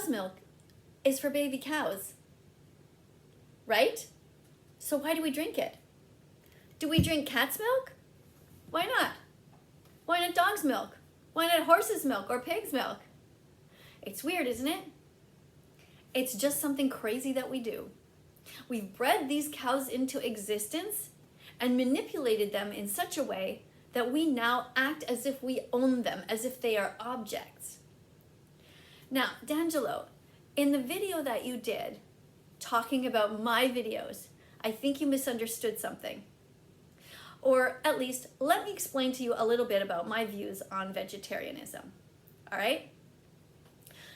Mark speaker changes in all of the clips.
Speaker 1: cow's milk is for baby cows, right? So why do we drink it? Do we drink cat's milk? Why not? Why not dog's milk? Why not horse's milk or pig's milk? It's weird, isn't it? It's just something crazy that we do. We've bred these cows into existence and manipulated them in such a way that we now act as if we own them, as if they are objects. Now, D'Angelo, in the video that you did, talking about my videos, I think you misunderstood something. Or at least, let me explain to you a little bit about my views on vegetarianism, all right?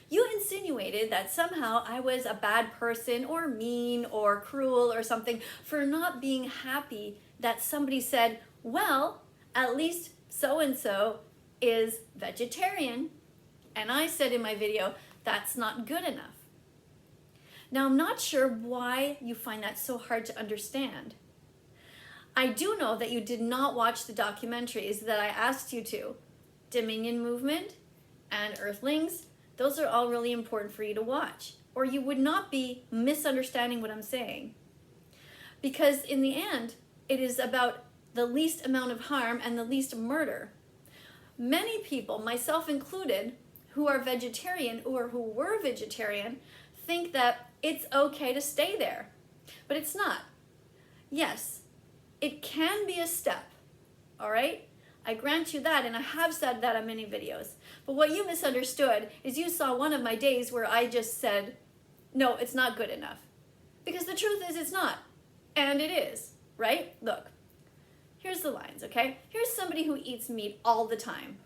Speaker 1: You insinuated that somehow I was a bad person or mean or cruel or something for not being happy that somebody said, well, at least so-and-so is vegetarian. And I said in my video, that's not good enough. Now, I'm not sure why you find that so hard to understand. I do know that you did not watch the documentaries that I asked you to. Dominion Movement and Earthlings, those are all really important for you to watch, or you would not be misunderstanding what I'm saying. Because in the end, it is about the least amount of harm and the least murder. Many people, myself included, who are vegetarian or who were vegetarian, think that it's okay to stay there, but it's not. Yes, it can be a step, all right? I grant you that, and I have said that on many videos. But what you misunderstood is you saw one of my days where I just said, no, it's not good enough. Because the truth is it's not, and it is, right? Look, here's the lines, okay? Here's somebody who eats meat all the time.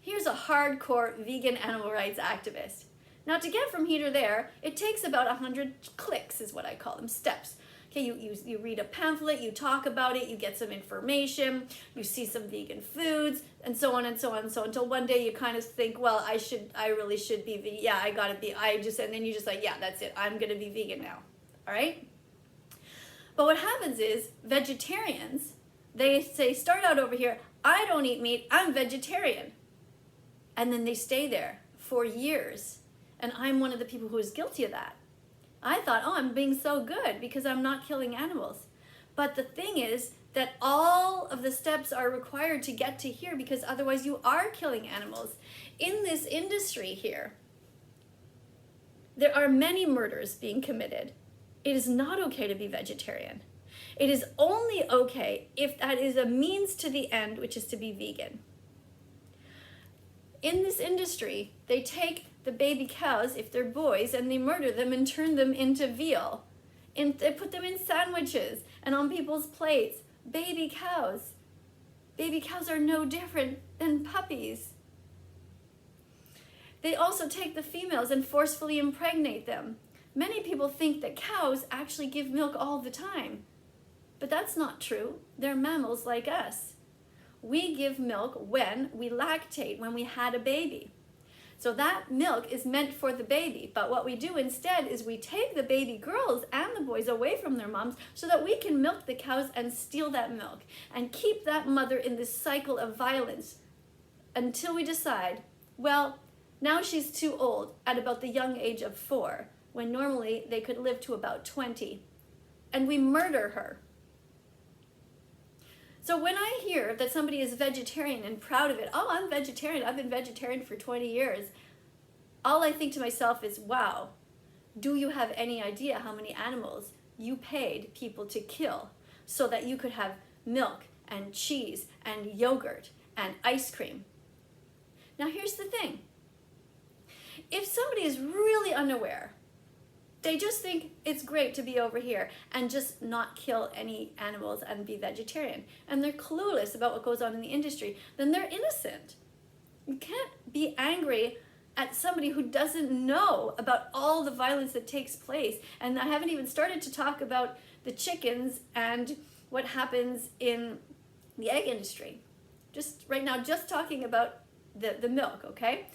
Speaker 1: Here's a hardcore vegan animal rights activist. Now, to get from here to there, it takes about 100 clicks, is what I call them, steps. Okay, you read a pamphlet, you talk about it, you get some information, you see some vegan foods, and so on and so on and so on, until one day you kind of think, well, I really should be vegan. Yeah, I gotta be, and then you just like, yeah, that's it, I'm gonna be vegan now, all right? But what happens is, vegetarians, they say, start out over here, I don't eat meat, I'm vegetarian. And then they stay there for years. And I'm one of the people who is guilty of that. I thought, oh, I'm being so good because I'm not killing animals. But the thing is that all of the steps are required to get to here, because otherwise you are killing animals. In this industry here, there are many murders being committed. It is not okay to be vegetarian. It is only okay if that is a means to the end, which is to be vegan. In this industry, they take the baby cows, if they're boys, and they murder them and turn them into veal. And they put them in sandwiches and on people's plates. Baby cows. Baby cows are no different than puppies. They also take the females and forcefully impregnate them. Many people think that cows actually give milk all the time. But that's not true. They're mammals like us. We give milk when we lactate, when we had a baby. So that milk is meant for the baby, but what we do instead is we take the baby girls and the boys away from their moms so that we can milk the cows and steal that milk and keep that mother in this cycle of violence until we decide, well, now she's too old at about the young age of 4, when normally they could live to about 20, and we murder her. So when I hear that somebody is vegetarian and proud of it, oh, I'm vegetarian, I've been vegetarian for 20 years, all I think to myself is, wow, do you have any idea how many animals you paid people to kill so that you could have milk and cheese and yogurt and ice cream? Now here's the thing. If somebody is really unaware, they just think it's great to be over here and just not kill any animals and be vegetarian, and they're clueless about what goes on in the industry, then they're innocent. You can't be angry at somebody who doesn't know about all the violence that takes place. And I haven't even started to talk about the chickens and what happens in the egg industry. Just right now, just talking about the milk, okay?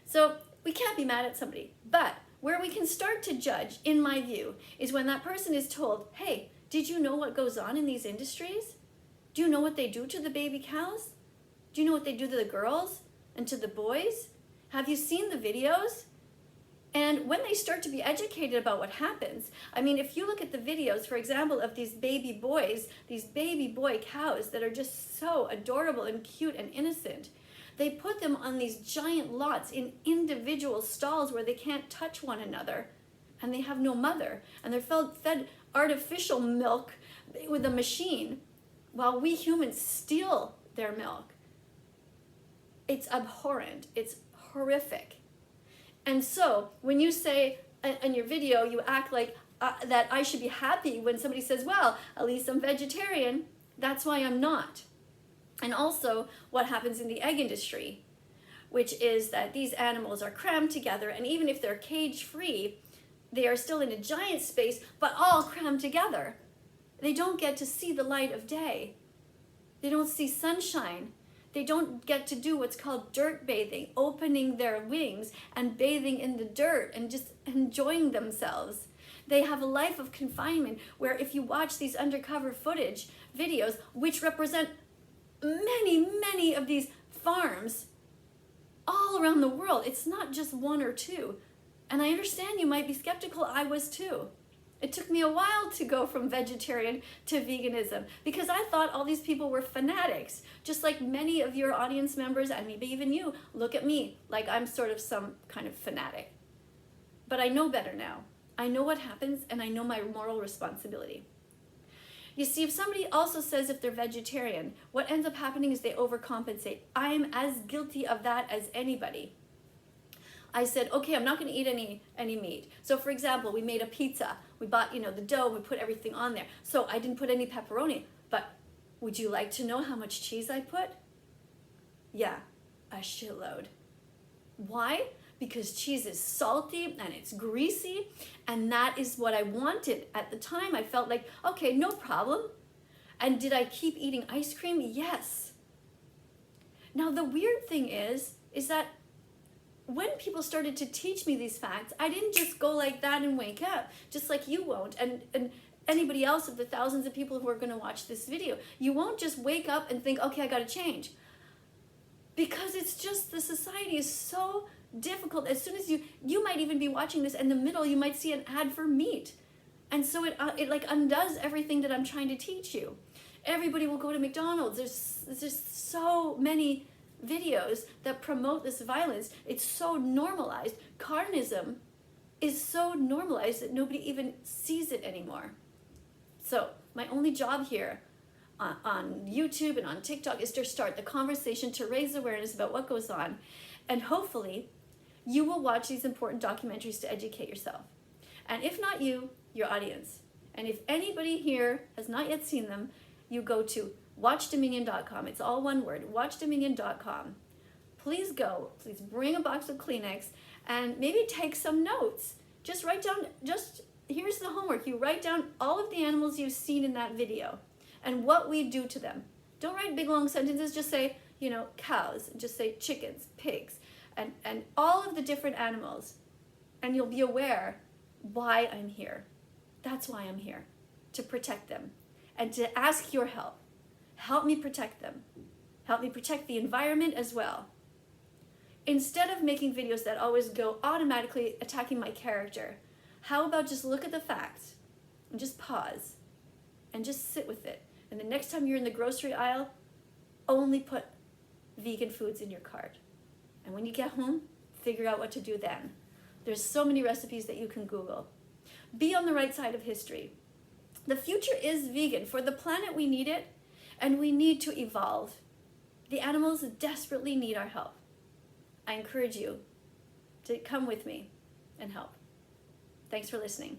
Speaker 1: So we can't be mad at somebody, but where we can start to judge, in my view, is when that person is told, hey, did you know what goes on in these industries? Do you know what they do to the baby cows? Do you know what they do to the girls and to the boys? Have you seen the videos? And And when they start to be educated about what happens, I mean, if you look at the videos, for example, of these baby boys, these baby boy cows that are just so adorable and cute and innocent, they put them on these giant lots in individual stalls where they can't touch one another, and they have no mother, and they're fed artificial milk with a machine while we humans steal their milk. It's abhorrent. It's horrific. And so when you say in your video, you act like that I should be happy when somebody says, well, at least I'm vegetarian. That's why I'm not. And also what happens in the egg industry, which is that these animals are crammed together, and even if they're cage-free, they are still in a giant space, but all crammed together. They don't get to see the light of day. They don't see sunshine. They don't get to do what's called dirt bathing, opening their wings and bathing in the dirt and just enjoying themselves. They have a life of confinement where if you watch these undercover footage videos, which represent many of these farms all around the world, it's not just one or two. And I understand you might be skeptical. I was too. It took me a while to go from vegetarian to veganism because I thought all these people were fanatics, just like many of your audience members and maybe even you look at me like I'm sort of some kind of fanatic. But I know better now. I know what happens, and I know my moral responsibility. You see, if somebody also says if they're vegetarian, what ends up happening is they overcompensate. I'm as guilty of that as anybody. I said, okay, I'm not going to eat any meat. So for example, we made a pizza. We bought, the dough, we put everything on there. So I didn't put any pepperoni, but would you like to know how much cheese I put? Yeah, a shitload. Why? Because cheese is salty and it's greasy, and that is what I wanted. At the time, I felt like, okay, no problem. And did I keep eating ice cream? Yes. Now, the weird thing is that when people started to teach me these facts, I didn't just go like that and wake up, just like you won't, and anybody else of the thousands of people who are going to watch this video. You won't just wake up and think, okay, I got to change. Because it's just, the society is so difficult. As soon as you might even be watching this, in the middle, you might see an ad for meat. And so it like undoes everything that I'm trying to teach you. Everybody will go to McDonald's. There's just so many videos that promote this violence. It's so normalized. Carnism is so normalized that nobody even sees it anymore. So my only job here on YouTube and on TikTok is to start the conversation, to raise awareness about what goes on, and hopefully you will watch these important documentaries to educate yourself. And if not you, your audience. And if anybody here has not yet seen them, you go to watchdominion.com. It's all one word, watchdominion.com. Please go, please bring a box of Kleenex and maybe take some notes. Just write down, here's the homework. You write down all of the animals you've seen in that video and what we do to them. Don't write big long sentences, just say, cows, just say chickens, pigs, and all of the different animals. And you'll be aware why I'm here. That's why I'm here, to protect them and to ask your help. Help me protect them. Help me protect the environment as well. Instead of making videos that always go automatically attacking my character, how about just look at the facts and just pause and just sit with it. And the next time you're in the grocery aisle, only put vegan foods in your cart. And when you get home, figure out what to do then. There's so many recipes that you can Google. Be on the right side of history. The future is vegan. For the planet, we need it. And we need to evolve. The animals desperately need our help. I encourage you to come with me and help. Thanks for listening.